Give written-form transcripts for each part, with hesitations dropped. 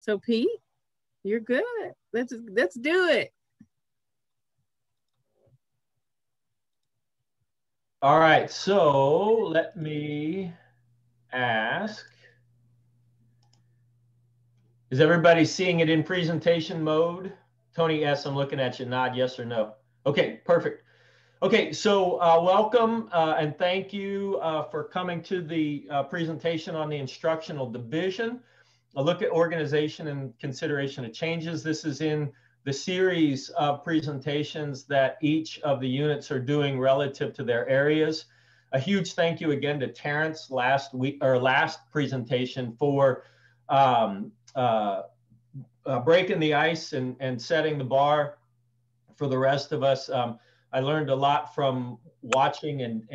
So Pete, you're good. Let's do it. All right, so let me ask, is everybody seeing it in presentation mode? Tony S., I'm looking at you, nod yes or no. Okay, perfect. Okay, so welcome and thank you for coming to the presentation on the instructional division. A look at organization and consideration of changes. This is in the series of presentations that each of the units are doing relative to their areas. A huge thank you again to Terrence last presentation for breaking the ice and setting the bar for the rest of us. I learned a lot from watching and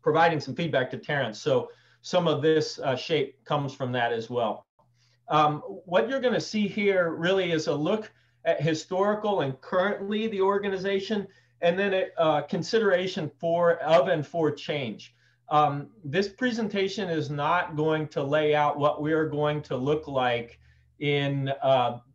providing some feedback to Terrence. So some of this shape comes from that as well. What you're going to see here really is a look at historical and currently the organization, and then a consideration of and for change. This presentation is not going to lay out what we are going to look like in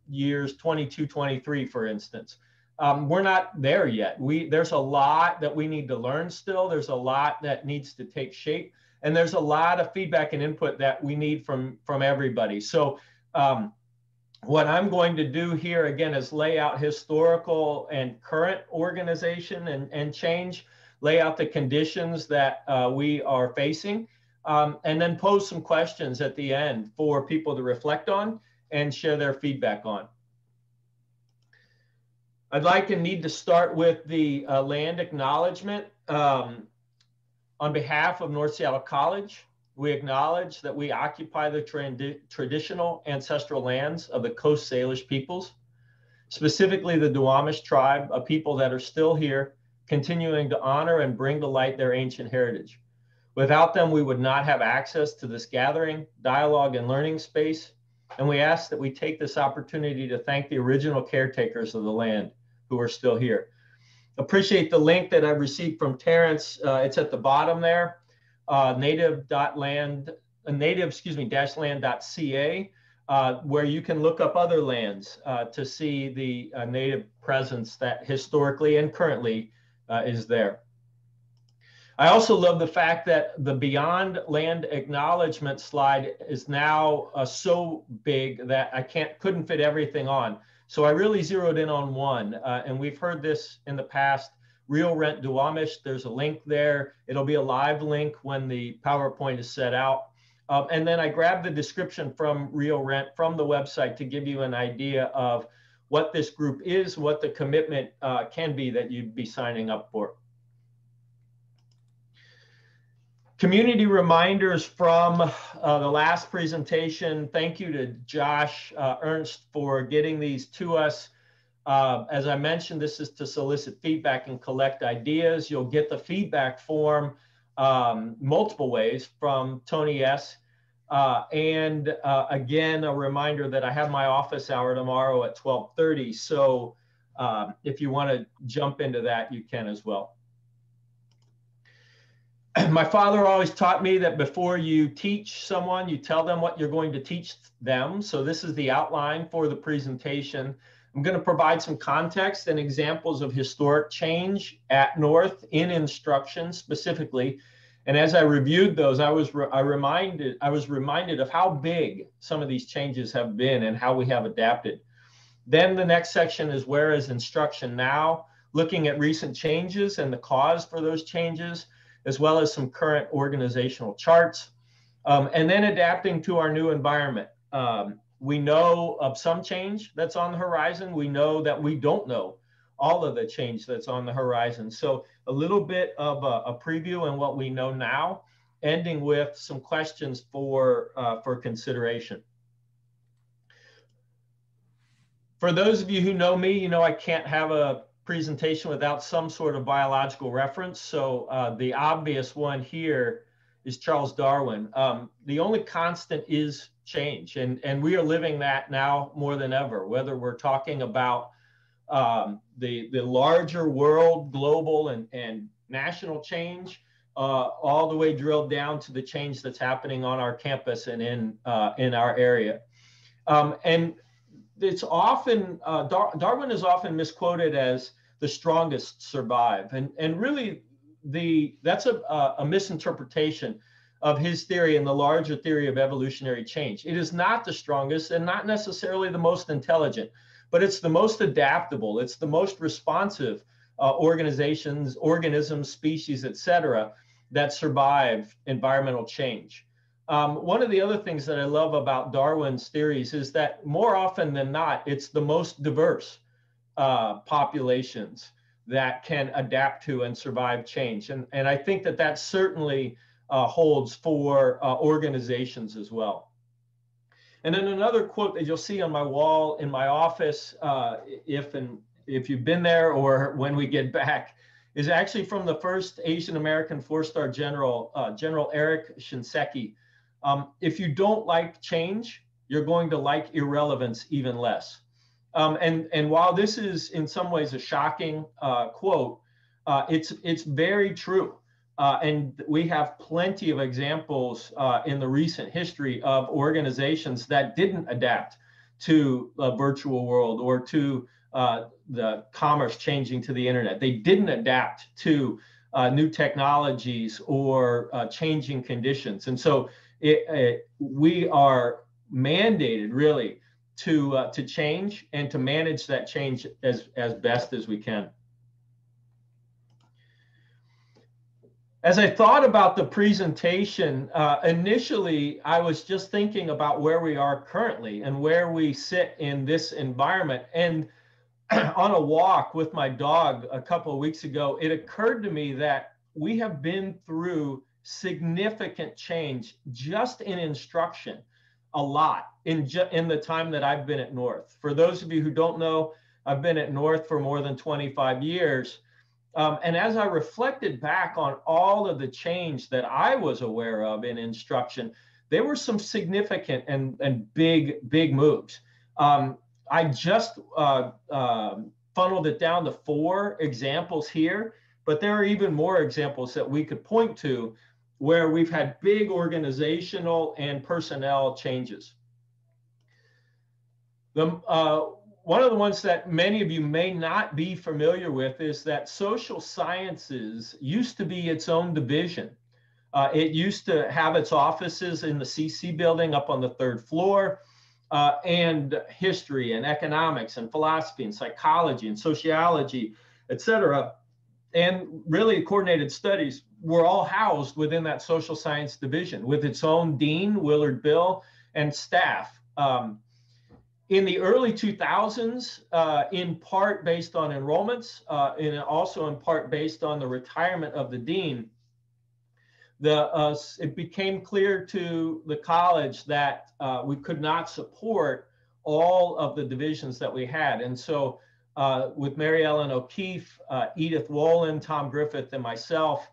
years 22, 23, for instance. We're not there yet. There's a lot that we need to learn still. There's a lot that needs to take shape. And there's a lot of feedback and input that we need from everybody. So what I'm going to do here, again, is lay out historical and current organization and change, lay out the conditions that we are facing, and then pose some questions at the end for people to reflect on and share their feedback on. I'd like and need to start with the land acknowledgement. On behalf of North Seattle College, we acknowledge that we occupy the traditional ancestral lands of the Coast Salish peoples, specifically the Duwamish tribe, a people that are still here, continuing to honor and bring to light their ancient heritage. Without them, we would not have access to this gathering, dialogue, and learning space. And we ask that we take this opportunity to thank the original caretakers of the land who are still here. Appreciate the link that I received from Terrence. It's at the bottom there, native-land.ca, where you can look up other lands to see the native presence that historically and currently is there. I also love the fact that the Beyond Land Acknowledgement slide is now so big that I couldn't fit everything on. So I really zeroed in on one, and we've heard this in the past, Real Rent Duwamish. There's a link there. It'll be a live link when the PowerPoint is set out. And then I grabbed the description from Real Rent from the website to give you an idea of what this group is, what the commitment can be that you'd be signing up for. Community reminders from the last presentation. Thank you to Josh Ernst for getting these to us. As I mentioned, this is to solicit feedback and collect ideas. You'll get the feedback form multiple ways from Tony S. And again, a reminder that I have my office hour tomorrow at 12:30. So if you want to jump into that, you can as well. My father always taught me that before you teach someone, you tell them what you're going to teach them. So this is the outline for the presentation. I'm going to provide some context and examples of historic change at North in instruction specifically. And as I reviewed those, I was reminded of how big some of these changes have been and how we have adapted. Then the next section is where is instruction now, looking at recent changes and the cause for those changes, as well as some current organizational charts, and then adapting to our new environment. We know of some change that's on the horizon. We know that we don't know all of the change that's on the horizon. So a little bit of a preview and what we know now, ending with some questions for consideration. For those of you who know me, you know I can't have a presentation without some sort of biological reference. So the obvious one here is Charles Darwin. The only constant is change, and we are living that now more than ever, whether we're talking about the larger world, global and national change, all the way drilled down to the change that's happening on our campus and in our area. And it's often, Darwin is often misquoted as the strongest survive. And really, that's a misinterpretation of his theory and the larger theory of evolutionary change. It is not the strongest and not necessarily the most intelligent, but it's the most adaptable. It's the most responsive organisms, species, etc., that survive environmental change. One of the other things that I love about Darwin's theories is that more often than not, it's the most diverse populations that can adapt to and survive change. And I think that certainly holds for organizations as well. And then another quote that you'll see on my wall in my office, if you've been there or when we get back, is actually from the first Asian American four-star general, General Eric Shinseki. If you don't like change, you're going to like irrelevance even less. And while this is in some ways a shocking quote, it's very true. And we have plenty of examples in the recent history of organizations that didn't adapt to a virtual world or to the commerce changing to the internet. They didn't adapt to new technologies or changing conditions. And so we are mandated really to change and to manage that change as best as we can. As I thought about the presentation, initially, I was just thinking about where we are currently and where we sit in this environment. And on a walk with my dog a couple of weeks ago, it occurred to me that we have been through significant change just in instruction, a lot in the time that I've been at North. For those of you who don't know, I've been at North for more than 25 years. And as I reflected back on all of the change that I was aware of in instruction, there were some significant and big moves. I just funneled it down to 4 examples here, but there are even more examples that we could point to where we've had big organizational and personnel changes. One of the ones that many of you may not be familiar with is that social sciences used to be its own division. It used to have its offices in the CC building up on the 3rd floor, and history and economics and philosophy and psychology and sociology, etc. And really coordinated studies were all housed within that social science division with its own dean, Willard Bill, and staff. In the early 2000s, in part based on enrollments, and also in part based on the retirement of the dean, it became clear to the college that we could not support all of the divisions that we had. And so with Mary Ellen O'Keefe, Edith Wolin, Tom Griffith, and myself,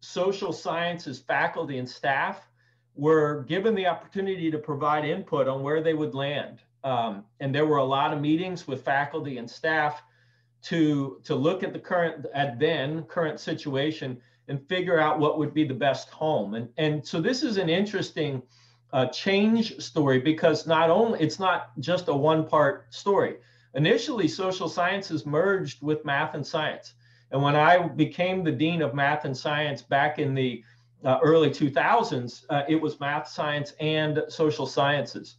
social sciences faculty and staff were given the opportunity to provide input on where they would land. And there were a lot of meetings with faculty and staff to look at the current situation and figure out what would be the best home. And so this is an interesting change story because it's not just a one-part story. Initially, social sciences merged with math and science. And when I became the dean of math and science back in the early 2000s, it was math, science, and social sciences.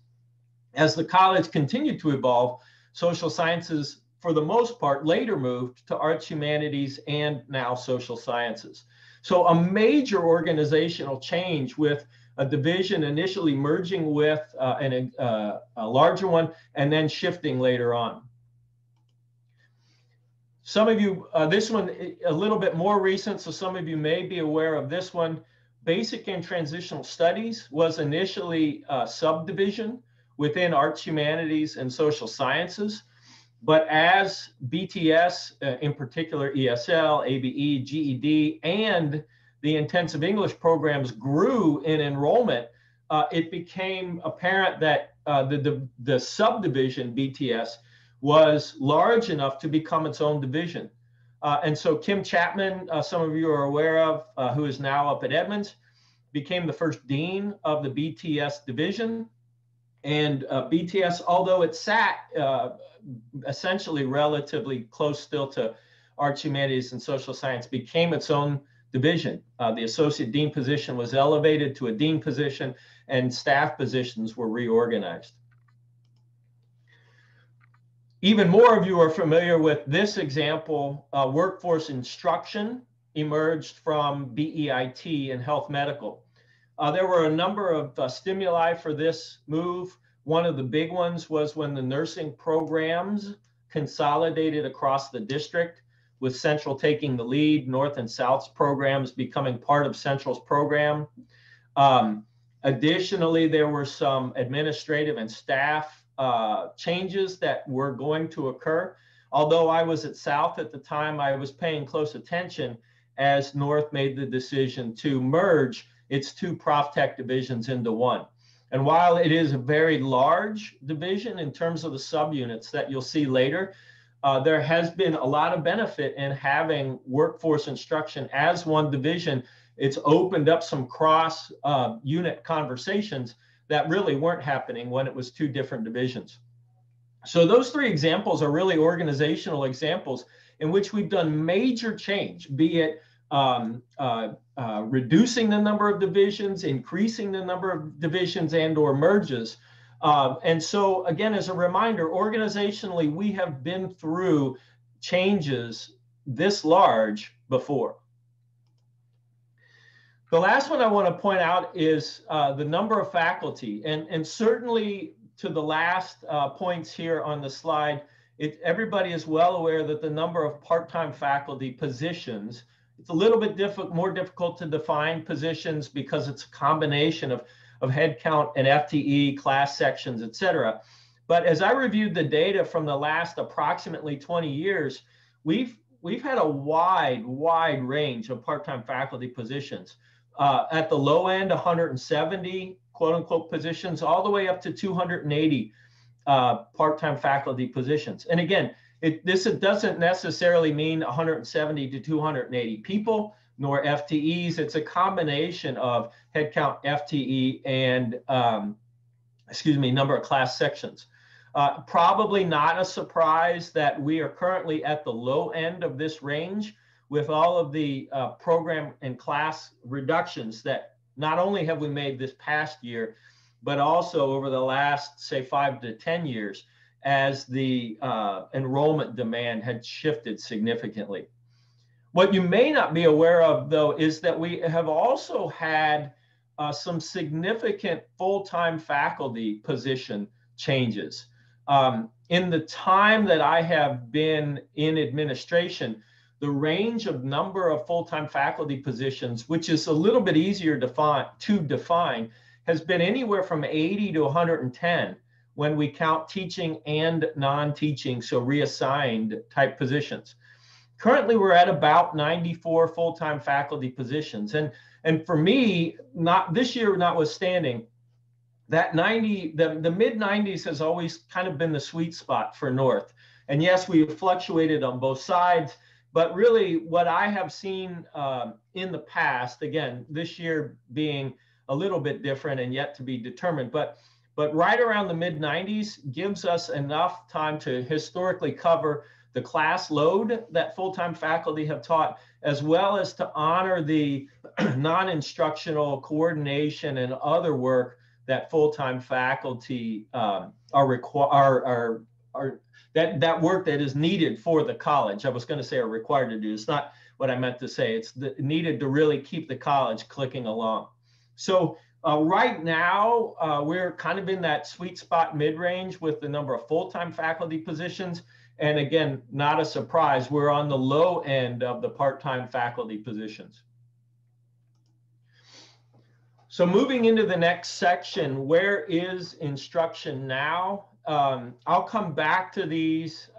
As the college continued to evolve, social sciences, for the most part, later moved to arts, humanities, and now social sciences. So a major organizational change with a division initially merging with a larger one and then shifting later on. Some of you, this one a little bit more recent, so some of you may be aware of this one. Basic and Transitional Studies was initially a subdivision within arts, humanities, and social sciences. But as BTS, in particular ESL, ABE, GED, and the intensive English programs grew in enrollment, it became apparent that the subdivision BTS was large enough to become its own division. And so Kim Chapman, some of you are aware of, who is now up at Edmonds, became the first dean of the BTS division. And BTS, although it sat essentially relatively close still to arts, humanities, and social science, became its own division. The associate dean position was elevated to a dean position, and staff positions were reorganized. Even more of you are familiar with this example. Workforce instruction emerged from BEIT and health medical. There were a number of stimuli for this move. One of the big ones was when the nursing programs consolidated across the district, with Central taking the lead, North and South's programs becoming part of Central's program. Additionally, there were some administrative and staff changes that were going to occur. Although I was at South at the time, I was paying close attention as North made the decision to merge its two Prof Tech divisions into one. And while it is a very large division in terms of the subunits that you'll see later, there has been a lot of benefit in having workforce instruction as one division. It's opened up some cross unit conversations that really weren't happening when it was two different divisions. So those three examples are really organizational examples in which we've done major change, be it reducing the number of divisions, increasing the number of divisions, and or merges. And so again, as a reminder, organizationally, we have been through changes this large before. The last one I want to point out is the number of faculty, and certainly to the last points here on the slide, everybody is well aware that the number of part-time faculty positions, it's a little bit more difficult to define positions because it's a combination of headcount and FTE, class sections, et cetera. But as I reviewed the data from the last approximately 20 years, we've had a wide range of part-time faculty positions. At the low end, 170 quote unquote positions, all the way up to 280 part-time faculty positions. And again, this doesn't necessarily mean 170 to 280 people, nor FTEs. It's a combination of headcount, FTE, and number of class sections. Probably not a surprise that we are currently at the low end of this range, with all of the program and class reductions that not only have we made this past year, but also over the last, say, 5 to 10 years, as the enrollment demand had shifted significantly. What you may not be aware of, though, is that we have also had some significant full-time faculty position changes. In the time that I have been in administration, the range of number of full-time faculty positions, which is a little bit easier to define, has been anywhere from 80 to 110 when we count teaching and non-teaching, so reassigned type positions. Currently, we're at about 94 full-time faculty positions. And for me, not this year notwithstanding, that the mid 90s has always kind of been the sweet spot for North. And yes, we've fluctuated on both sides, but really what I have seen in the past, again, this year being a little bit different and yet to be determined, but right around the mid 90s gives us enough time to historically cover the class load that full-time faculty have taught, as well as to honor the non-instructional coordination and other work that full-time faculty that work that is needed for the college. I was going to say are required to do. It's not what I meant to say. It's needed to really keep the college clicking along. So right now, we're kind of in that sweet spot mid-range with the number of full-time faculty positions. And again, not a surprise, we're on the low end of the part-time faculty positions. So moving into the next section, where is instruction now? I'll come back to these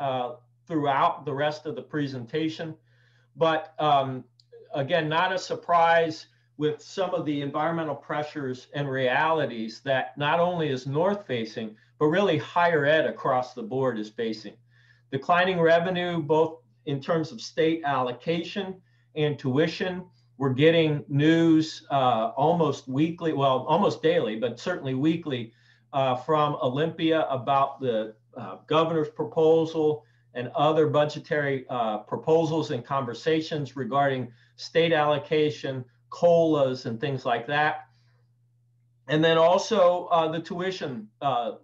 throughout the rest of the presentation. But again, not a surprise with some of the environmental pressures and realities that not only is North facing, but really higher ed across the board is facing. Declining revenue, both in terms of state allocation and tuition. We're getting news almost weekly, well, almost daily, but certainly weekly, from Olympia about the governor's proposal and other budgetary proposals and conversations regarding state allocation, COLAs, and things like that. And then also the tuition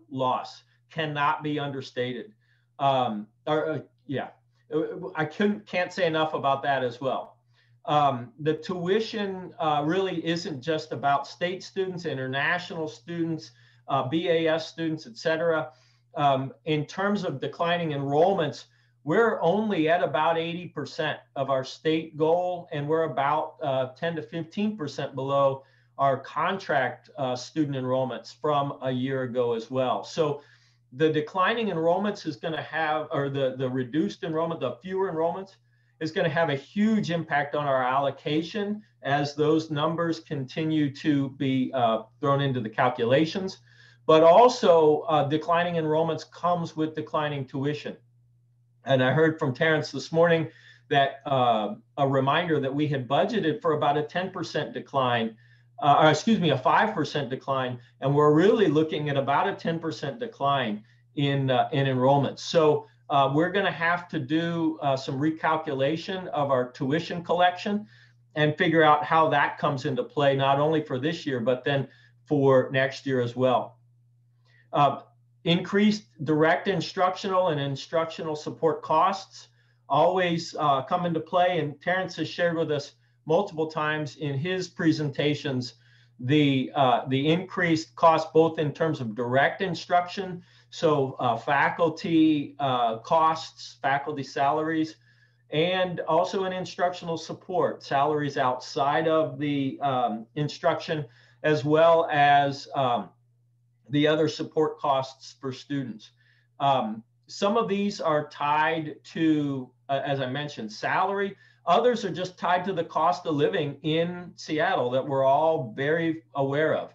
loss cannot be understated. Yeah, I can't say enough about that as well. The tuition really isn't just about state students, international students, BAS students, et cetera. In terms of declining enrollments, we're only at about 80% of our state goal, and we're about 10 to 15% below our contract student enrollments from a year ago as well. So the declining enrollments is going to have, or the reduced enrollment, the fewer enrollments, is going to have a huge impact on our allocation as those numbers continue to be thrown into the calculations. But also declining enrollments comes with declining tuition. And I heard from Terrence this morning that a reminder that we had budgeted for about a 10% decline, or excuse me, a 5% decline, and we're really looking at about a 10% decline in enrollments. So we're going to have to do some recalculation of our tuition collection and figure out how that comes into play, not only for this year, but then for next year as well. Increased direct instructional and instructional support costs always come into play. And Terrence has shared with us multiple times in his presentations the increased cost, both in terms of direct instruction, so faculty costs, faculty salaries, and also in instructional support, salaries outside of the instruction, as well as the other support costs for students. Some of these are tied to, as I mentioned, salary. Others are just tied to the cost of living in Seattle that we're all very aware of.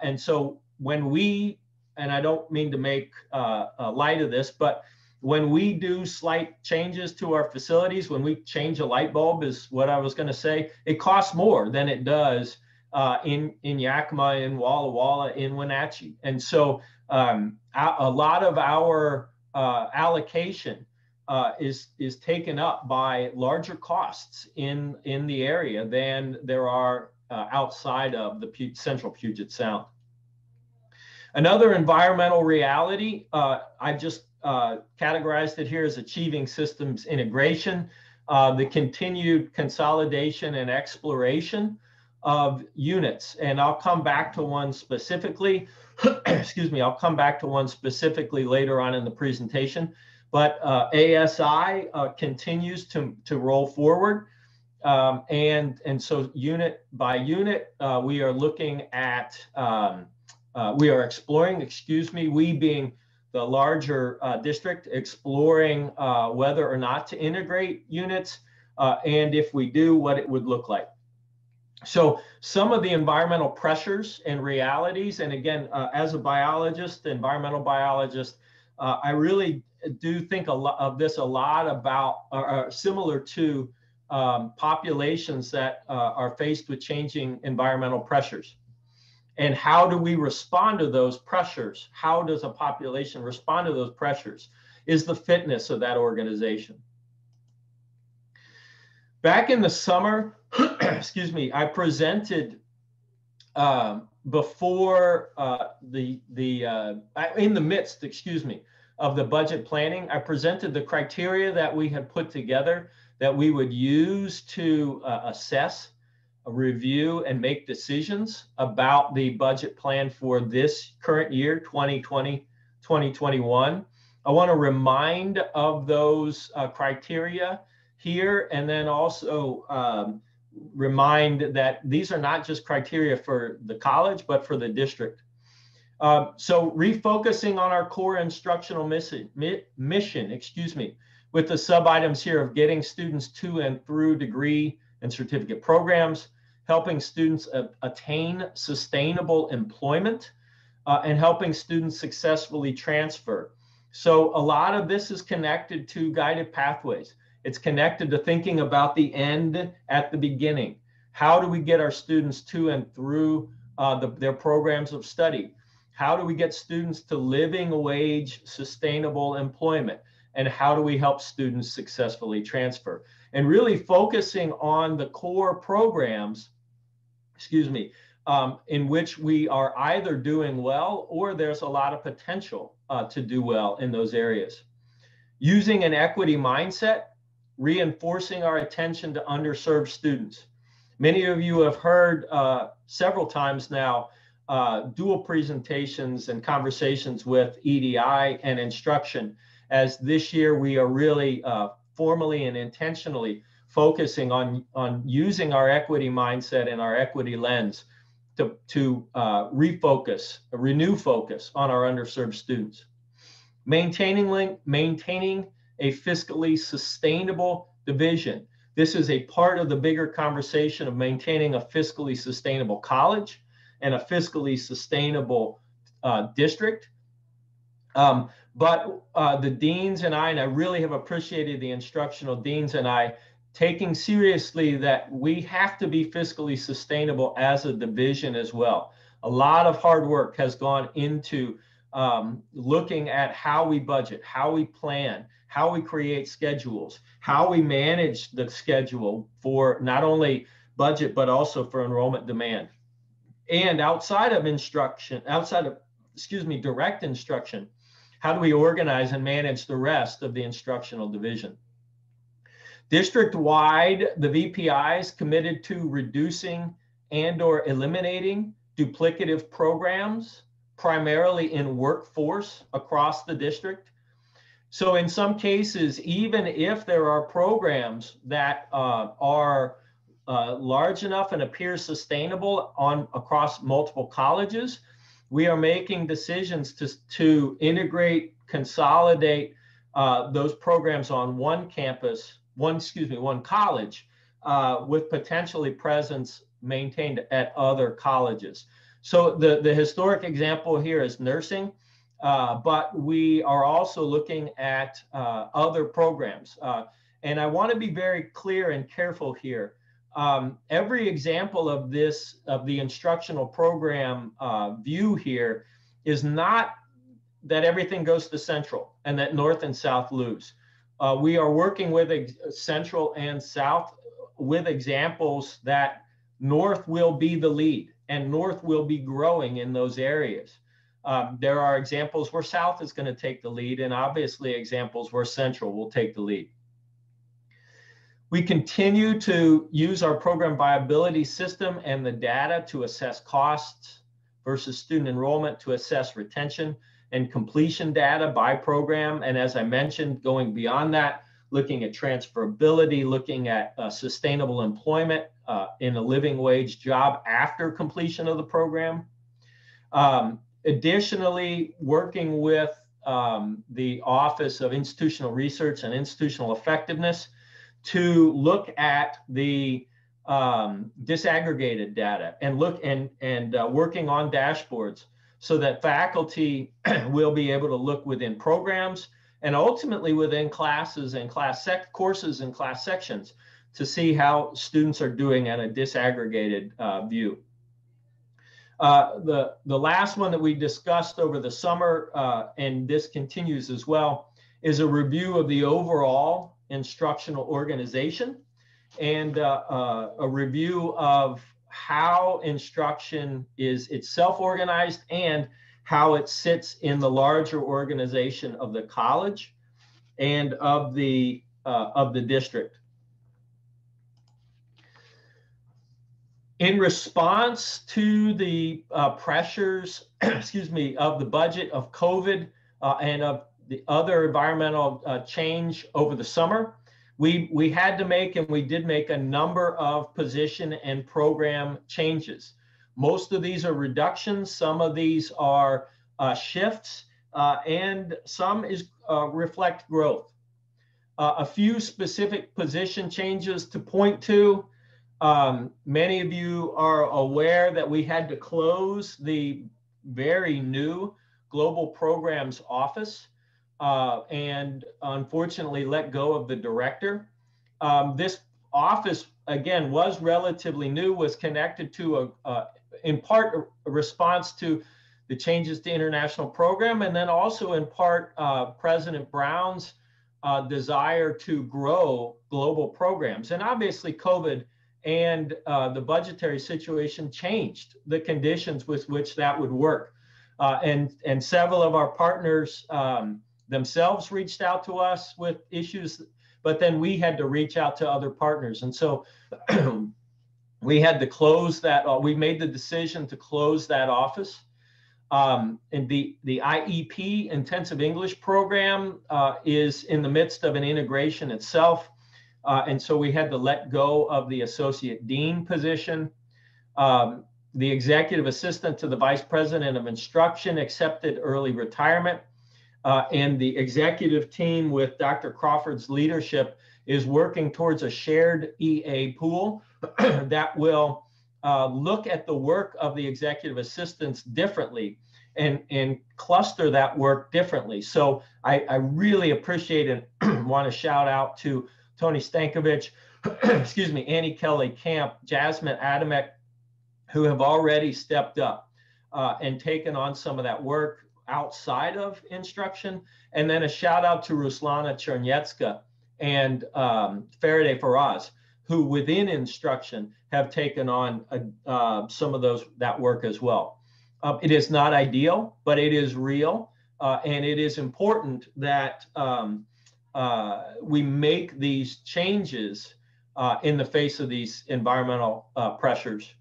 And so when we, and I don't mean to make light of this, but when we do slight changes to our facilities, when we change a light bulb is what I was going to say, it costs more than it does in Yakima, in Walla Walla, in Wenatchee. And so a lot of our allocation is taken up by larger costs in the area than there are outside of the central Puget Sound. Another environmental reality, I just categorized it here as achieving systems integration, the continued consolidation and exploration of units. And I'll come back to one specifically, excuse me, I'll come back to one specifically later on in the presentation. But ASI continues to roll forward. And so unit by unit, we are looking at, we are exploring, excuse me, we being the larger district, exploring whether or not to integrate units, and if we do, what it would look like. So some of the environmental pressures and realities, and again, as a biologist, environmental biologist, I really do think a lot of this about, similar to populations that are faced with changing environmental pressures. And how do we respond to those pressures? How does a population respond to those pressures? Is the fitness of that organization. Back in the summer, excuse me, I presented before in the midst, excuse me, of the budget planning, I presented the criteria that we had put together that we would use to assess, review, and make decisions about the budget plan for this current year, 2020, 2021. I want to remind of those criteria here, and then also remind that these are not just criteria for the college, but for the district. So refocusing on our core instructional mission, excuse me, with the sub-items here of getting students to and through degree and certificate programs, helping students attain sustainable employment, and helping students successfully transfer. So a lot of this is connected to guided pathways. It's connected to thinking about the end at the beginning. How do we get our students to and through their programs of study? How do we get students to living wage sustainable employment? And how do we help students successfully transfer? And really focusing on the core programs, in which we are either doing well or there's a lot of potential to do well in those areas. Using an equity mindset, reinforcing our attention to underserved students. Many of you have heard several times now dual presentations and conversations with EDI and instruction, as this year we are really formally and intentionally focusing on using our equity mindset and our equity lens to renew focus on our underserved students. Maintaining a fiscally sustainable division. This is a part of the bigger conversation of maintaining a fiscally sustainable college and a fiscally sustainable district. But the deans and I really have appreciated the instructional deans and I taking seriously that we have to be fiscally sustainable as a division as well. A lot of hard work has gone into looking at how we budget, how we plan, how we create schedules, how we manage the schedule for not only budget, but also for enrollment demand. And outside of direct instruction, how do we organize and manage the rest of the instructional division? District-wide, the VPI is committed to reducing and/or eliminating duplicative programs, primarily in workforce across the district. So in some cases, even if there are programs that are large enough and appear sustainable across multiple colleges, we are making decisions to integrate, consolidate those programs on one campus, one college, with potentially presence maintained at other colleges. So the historic example here is nursing, but we are also looking at other programs. And I want to be very clear and careful here. Every example of the instructional program view here is not that everything goes to Central and that North and South lose. We are working with Central and South with examples that North will be the lead and North will be growing in those areas. There are examples where South is going to take the lead, and obviously examples where Central will take the lead. We continue to use our program viability system and the data to assess costs versus student enrollment, to assess retention and completion data by program. And as I mentioned, going beyond that, looking at transferability, looking at sustainable employment in a living wage job after completion of the program. Additionally, working with the Office of Institutional Research and Institutional Effectiveness to look at the disaggregated data and working on dashboards so that faculty will be able to look within programs and ultimately within classes and courses and class sections to see how students are doing at a disaggregated view. The last one that we discussed over the summer, and this continues as well, is a review of the overall instructional organization and a review of how instruction is itself organized and how it sits in the larger organization of the college and of the district. In response to the pressures, of the budget of COVID and of the other environmental change over the summer, we had to make, and we did make, a number of position and program changes. Most of these are reductions, some of these are shifts, and some reflect growth. A few specific position changes to point to. Many of you are aware that we had to close the very new Global Programs Office and unfortunately let go of the director. This office, again, was relatively new, was connected to in part a response to the changes to international program, and then also in part President Brown's desire to grow global programs. And obviously COVID and the budgetary situation changed the conditions with which that would work. And several of our partners themselves reached out to us with issues, but then we had to reach out to other partners. And so we had to close that. We made the decision to close that office. And the IEP Intensive English Program is in the midst of an integration itself. And so we had to let go of the associate dean position. The executive assistant to the vice president of instruction accepted early retirement. And the executive team with Dr. Crawford's leadership is working towards a shared EA pool that will look at the work of the executive assistants differently and cluster that work differently. So I really appreciate and want to shout out to Tony Stankovich, excuse me, Annie Kelly Camp, Jasmine Adamek, who have already stepped up and taken on some of that work outside of instruction. And then a shout out to Ruslana Chernetska and Faraday Faraz, who within instruction have taken on some of that work as well. It is not ideal, but it is real. And it is important that we make these changes in the face of these environmental pressures.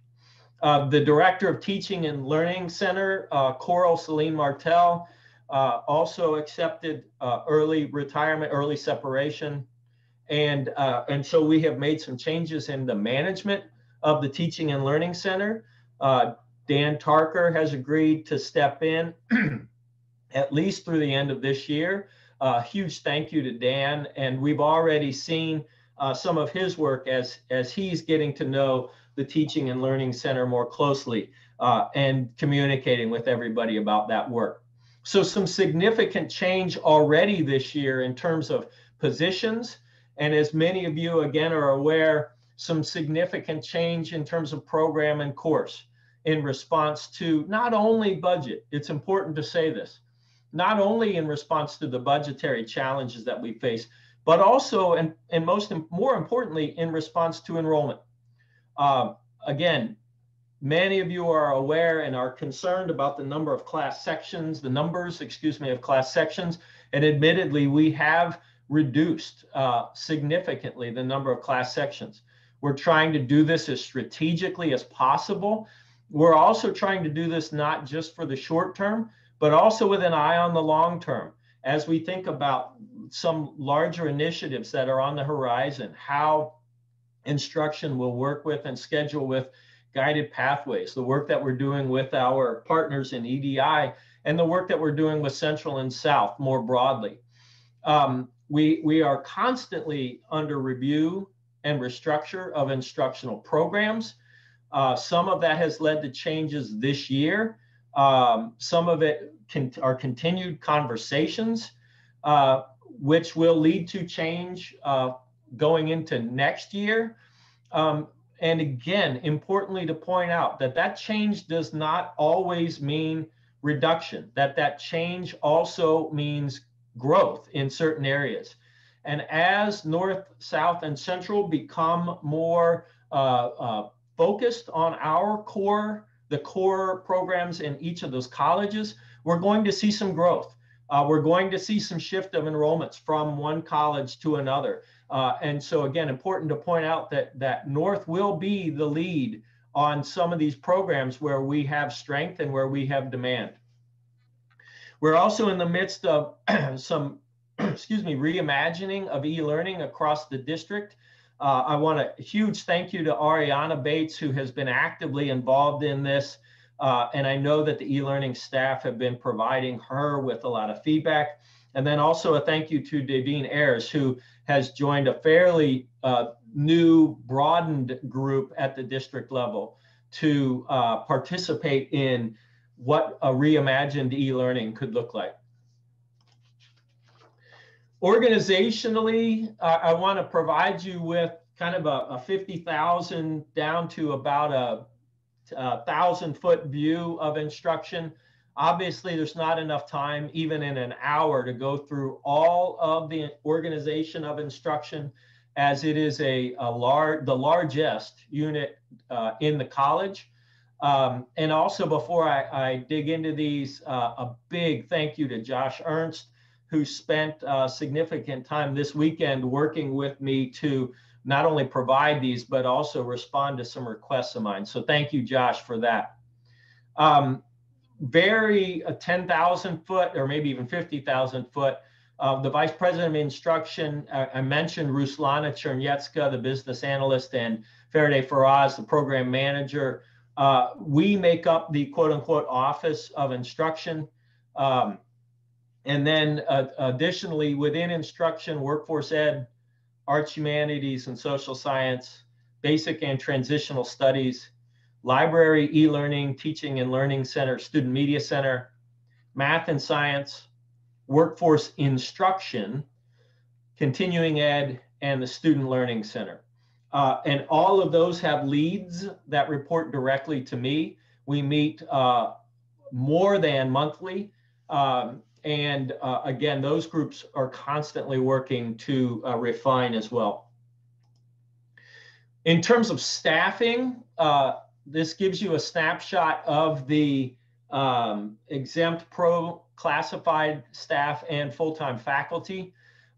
The director of Teaching and Learning Center, Coral Celine Martel, also accepted early retirement, early separation. And so we have made some changes in the management of the Teaching and Learning Center. Dan Tarker has agreed to step in at least through the end of this year. Huge thank you to Dan. And we've already seen some of his work as he's getting to know the Teaching and Learning Center more closely and communicating with everybody about that work. So some significant change already this year in terms of positions. And as many of you, again, are aware, some significant change in terms of program and course in response to not only budget, it's important to say this, not only in response to the budgetary challenges that we face, but also, and more importantly, in response to enrollment. Again, many of you are aware and are concerned about the number of class sections, the numbers, excuse me, of class sections. And admittedly, we have reduced significantly the number of class sections. We're trying to do this as strategically as possible. We're also trying to do this not just for the short term, but also with an eye on the long term. As we think about some larger initiatives that are on the horizon, how instruction will work with and schedule with guided pathways, the work that we're doing with our partners in EDI, and the work that we're doing with Central and South more broadly. We are constantly under review and restructure of instructional programs. Some of that has led to changes this year. Some of it are continued conversations, which will lead to change going into next year. And again, importantly to point out that change does not always mean reduction, that change also means growth in certain areas. And as North, South, and Central become more focused on the core programs in each of those colleges, we're going to see some growth. We're going to see some shift of enrollments from one college to another. And so again, important to point out that North will be the lead on some of these programs where we have strength and where we have demand. We're also in the midst of some, reimagining of e-learning across the district. I want a huge thank you to Ariana Bates, who has been actively involved in this. And I know that the e-learning staff have been providing her with a lot of feedback. And then also a thank you to Davine Ayers, who has joined a fairly new, broadened group at the district level to participate in what a reimagined e-learning could look like. Organizationally, I want to provide you with kind of a 50,000 down to about a 1,000-foot view of instruction. Obviously, there's not enough time, even in an hour, to go through all of the organization of instruction, as it is the largest unit in the college. And also, before I dig into these, a big thank you to Josh Ernst, who spent significant time this weekend working with me to not only provide these, but also respond to some requests of mine. So thank you, Josh, for that. Very 10,000 foot or maybe even 50,000 foot. The Vice President of Instruction, I mentioned Ruslana Chernetska, the business analyst, and Faraday Faraz, the program manager. We make up the quote unquote Office of Instruction. And then additionally, within instruction, workforce ed, arts, humanities, and social science, basic and transitional studies, library, e-learning, teaching and learning center, student media center, math and science, workforce instruction, continuing ed, and the student learning center. And all of those have leads that report directly to me. We meet more than monthly. And again, those groups are constantly working to refine as well. In terms of staffing, this gives you a snapshot of the exempt, pro, classified staff and full-time faculty.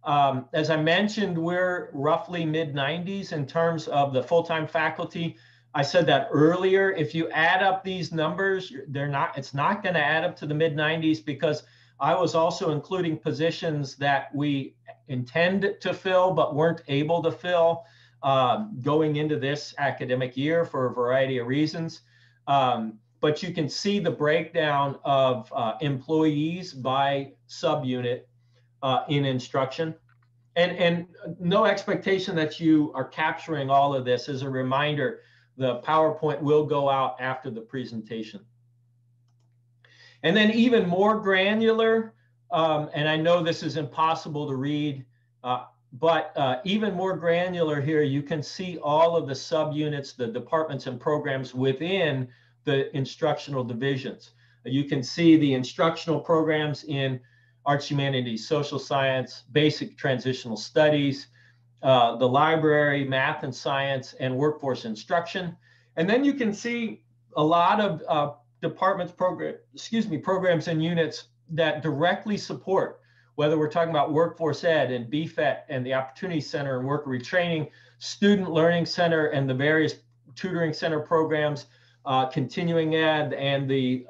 As I mentioned, we're roughly mid-90s in terms of the full-time faculty. I said that earlier. If you add up these numbers, it's not going to add up to the mid-90s, because I was also including positions that we intend to fill but weren't able to fill going into this academic year for a variety of reasons. But you can see the breakdown of employees by subunit in instruction. And no expectation that you are capturing all of this. As a reminder, the PowerPoint will go out after the presentation. And then even more granular, and I know this is impossible to read, but even more granular here, you can see all of the subunits, the departments and programs within the instructional divisions. You can see the instructional programs in arts, humanities, social science, basic transitional studies, the library, math and science, and workforce instruction. And then you can see a lot of departments, programs and units that directly support, whether we're talking about workforce ed and BFET and the Opportunity Center and worker retraining, student learning center and the various tutoring center programs, continuing ed and the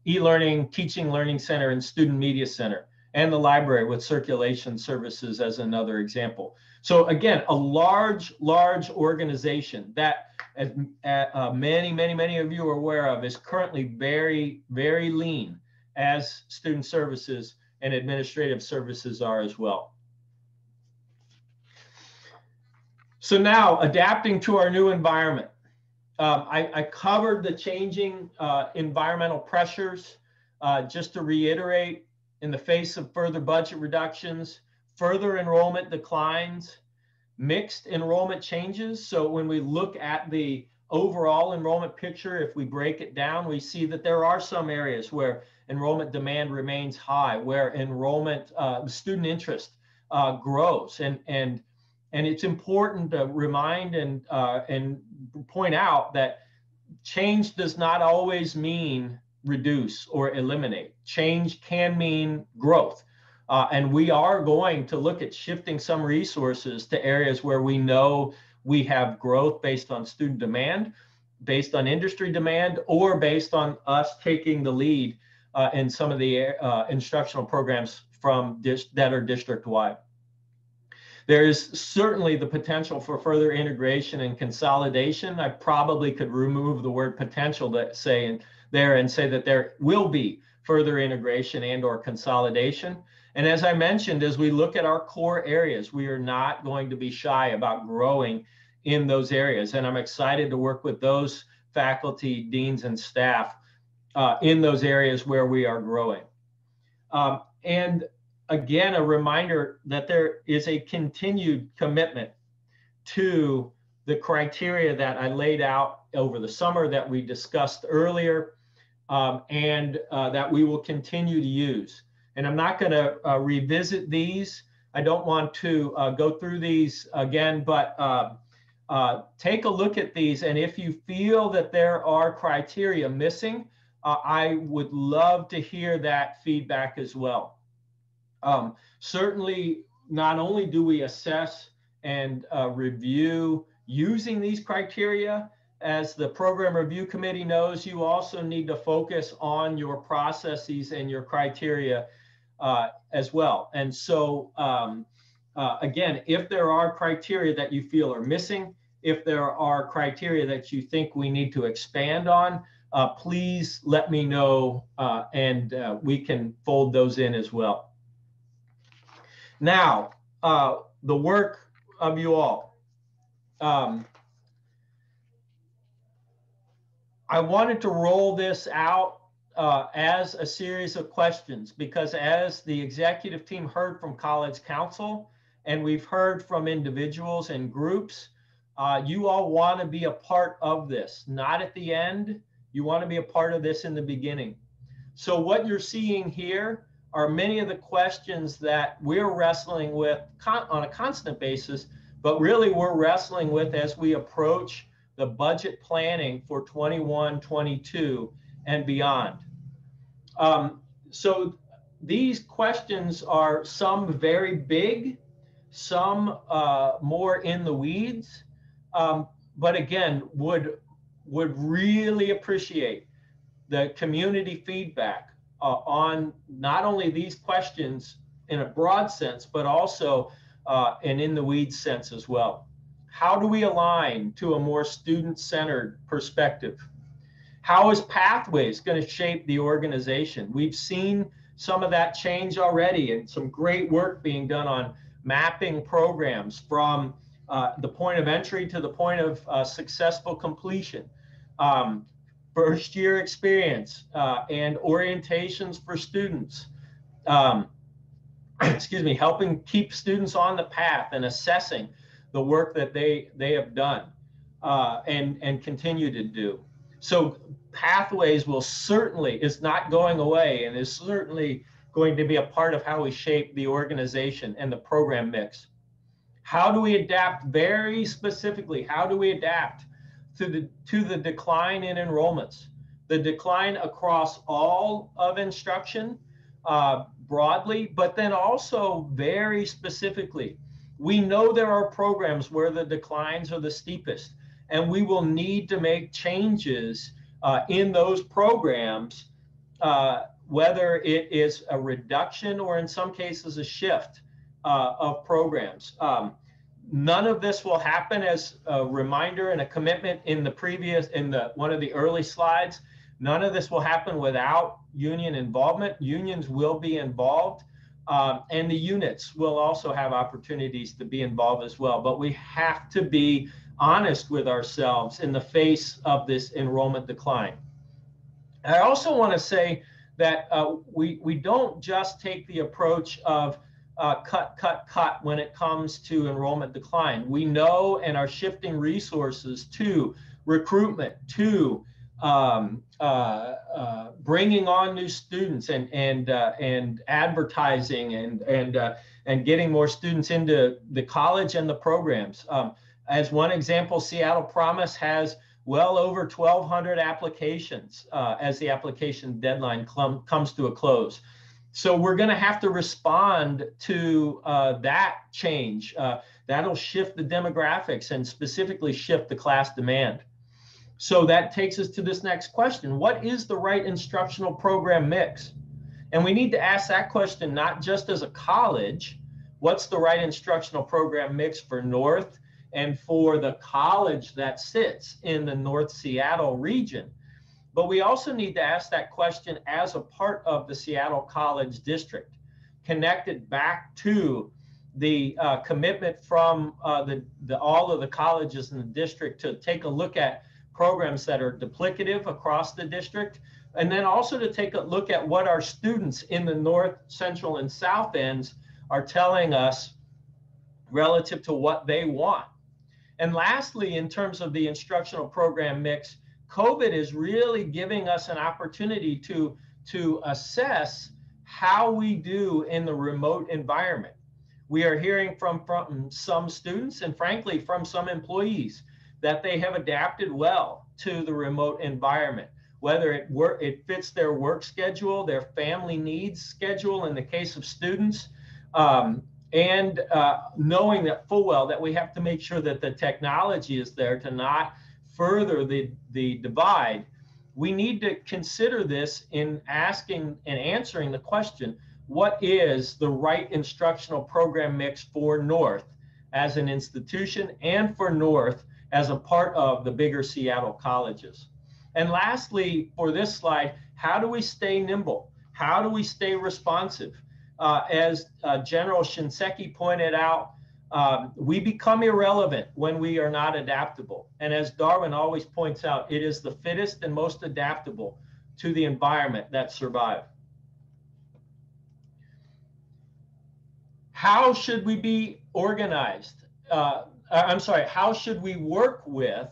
e-learning, teaching learning center and student media center, and the library with circulation services as another example. So again, a large organization that, as many of you are aware of, is currently very, very lean, as student services and administrative services are as well. So now, adapting to our new environment. I covered the changing environmental pressures. Just to reiterate, in the face of further budget reductions, further enrollment declines, mixed enrollment changes. So when we look at the overall enrollment picture, if we break it down, we see that there are some areas where enrollment demand remains high, where enrollment, student interest grows. And it's important to remind and point out that change does not always mean reduce or eliminate. Change can mean growth. And we are going to look at shifting some resources to areas where we know we have growth based on student demand, based on industry demand, or based on us taking the lead in some of the instructional programs that are district-wide. There is certainly the potential for further integration and consolidation. I probably could remove the word potential to say in there and say that there will be further integration and or consolidation. And as I mentioned, as we look at our core areas, we are not going to be shy about growing in those areas. And I'm excited to work with those faculty, deans, and staff in those areas where we are growing. And again, a reminder that there is a continued commitment to the criteria that I laid out over the summer that we discussed earlier. and that we will continue to use. And I'm not going to revisit these. I don't want to go through these again, but take a look at these. And if you feel that there are criteria missing, I would love to hear that feedback as well. Certainly, not only do we assess and review using these criteria, as the program review committee knows, you also need to focus on your processes and your criteria as well. And so, again, if there are criteria that you feel are missing, if there are criteria that you think we need to expand on, please let me know, and we can fold those in as well. Now, the work of you all. I wanted to roll this out as a series of questions, because as the executive team heard from College Council, and we've heard from individuals and groups, you all want to be a part of this, not at the end. You want to be a part of this in the beginning. So what you're seeing here are many of the questions that we're wrestling with on a constant basis, but really we're wrestling with as we approach the budget planning for 21, 22, and beyond. So these questions are some very big, some more in the weeds, but again, would really appreciate the community feedback on not only these questions in a broad sense, but also an in the weeds sense as well. How do we align to a more student-centered perspective? How is Pathways going to shape the organization? We've seen some of that change already, and some great work being done on mapping programs from the point of entry to the point of successful completion. First year experience and orientations for students. Excuse me, helping keep students on the path and assessing the work that they have done and continue to do. So Pathways will certainly, is not going away, and is certainly going to be a part of how we shape the organization and the program mix. How do we adapt very specifically? How do we adapt to the decline in enrollments, the decline across all of instruction broadly, but then also very specifically? We know there are programs where the declines are the steepest, and we will need to make changes in those programs, whether it is a reduction or in some cases a shift of programs. None of this will happen, as a reminder and a commitment in the previous, one of the early slides. None of this will happen without union involvement. Unions will be involved, and the units will also have opportunities to be involved as well. But we have to be honest with ourselves in the face of this enrollment decline. I also want to say that we don't just take the approach of cut when it comes to enrollment decline. We know and are shifting resources to recruitment, to bringing on new students and advertising and getting more students into the college and the programs. As one example, Seattle Promise has well over 1,200 applications as the application deadline comes to a close. So we're going to have to respond to that change. That'll shift the demographics and specifically shift the class demand. So that takes us to this next question. What is the right instructional program mix? And we need to ask that question not just as a college. What's the right instructional program mix for North and for the college that sits in the North Seattle region? But we also need to ask that question as a part of the Seattle College District, connected back to the commitment from all of the colleges in the district to take a look at programs that are duplicative across the district, and then also to take a look at what our students in the North, Central, and South ends are telling us relative to what they want. And lastly, in terms of the instructional program mix, COVID is really giving us an opportunity to assess how we do in the remote environment. We are hearing from some students and frankly from some employees that they have adapted well to the remote environment, whether it fits their work schedule, their family needs schedule in the case of students, and knowing that full well that we have to make sure that the technology is there to not further the divide. We need to consider this in asking and answering the question, what is the right instructional program mix for North as an institution and for North as a part of the bigger Seattle colleges? And lastly, for this slide, how do we stay nimble? How do we stay responsive? As General Shinseki pointed out, we become irrelevant when we are not adaptable. And as Darwin always points out, it is the fittest and most adaptable to the environment that survive. How should we be organized? How should we work with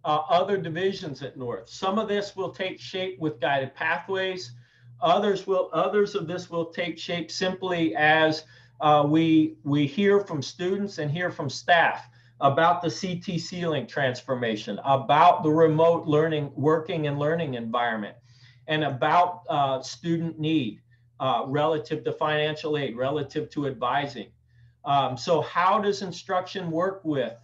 other divisions at North? Some of this will take shape with guided pathways. Others of this will take shape simply as we hear from students and hear from staff about the CT ceiling transformation, about the remote learning, working and learning environment, and about student need relative to financial aid, relative to advising. So how does instruction work with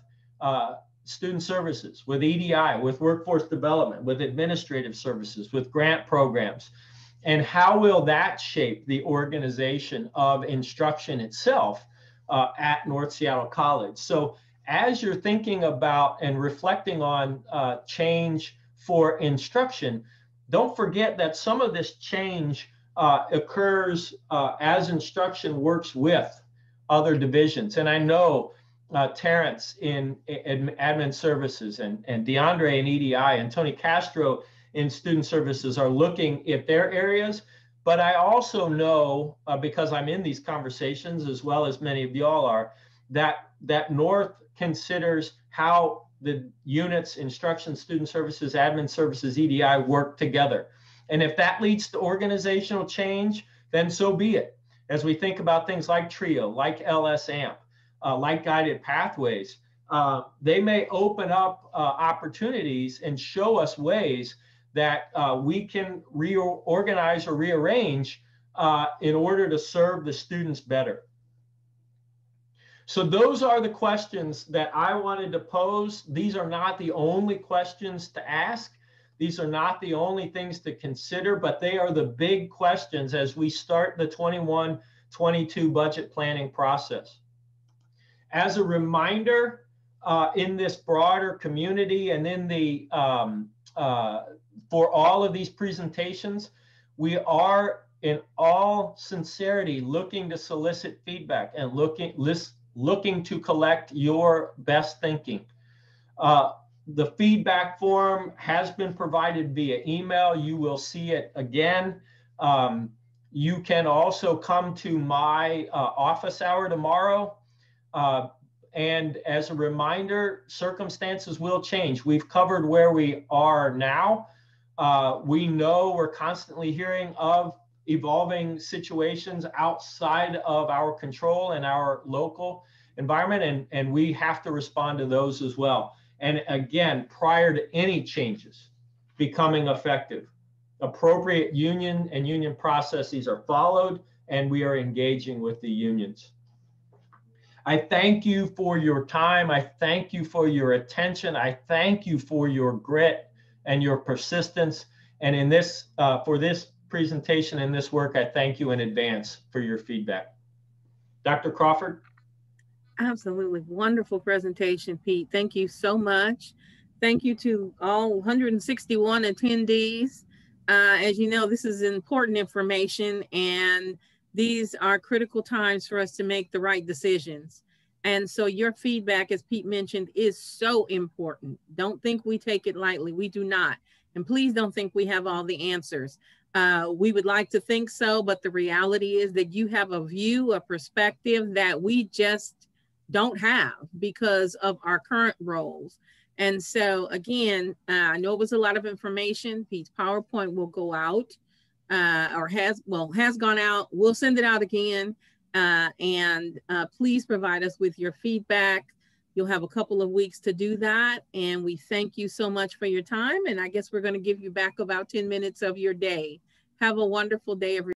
student services, with EDI, with workforce development, with administrative services, with grant programs? And how will that shape the organization of instruction itself at North Seattle College? So as you're thinking about and reflecting on change for instruction, don't forget that some of this change occurs as instruction works with other divisions. And I know Terrence in admin services and DeAndre in EDI and Tony Castro in student services are looking at their areas. But I also know, because I'm in these conversations as well as many of y'all are, that North considers how the units, instruction, student services, admin services, EDI work together. And if that leads to organizational change, then so be it. As we think about things like TRIO, like LSAMP, like guided pathways, they may open up opportunities and show us ways that we can reorganize or rearrange in order to serve the students better. So those are the questions that I wanted to pose. These are not the only questions to ask. These are not the only things to consider, but they are the big questions as we start the 21-22 budget planning process. As a reminder, in this broader community and in the for all of these presentations, we are in all sincerity looking to solicit feedback and looking to collect your best thinking. The feedback form has been provided via email. You will see it again. You can also come to my office hour tomorrow. And as a reminder, circumstances will change. We've covered where we are now. We know we're constantly hearing of evolving situations outside of our control and our local environment, and we have to respond to those as well. And again, prior to any changes becoming effective, appropriate union and union processes are followed, and we are engaging with the unions. I thank you for your time. I thank you for your attention. I thank you for your grit and your persistence. And in this, for this presentation and this work, I thank you in advance for your feedback. Dr. Crawford? Absolutely wonderful presentation, Pete. Thank you so much. Thank you to all 161 attendees. As you know, this is important information, and these are critical times for us to make the right decisions. And so your feedback, as Pete mentioned, is so important. Don't think we take it lightly. We do not. And please don't think we have all the answers. We would like to think so, but the reality is that you have a view, a perspective that we just don't have because of our current roles. And so again, I know it was a lot of information. Pete's PowerPoint will go out or has gone out. We'll send it out again. And please provide us with your feedback. You'll have a couple of weeks to do that. And we thank you so much for your time. And I guess we're going to give you back about 10 minutes of your day. Have a wonderful day, everyone.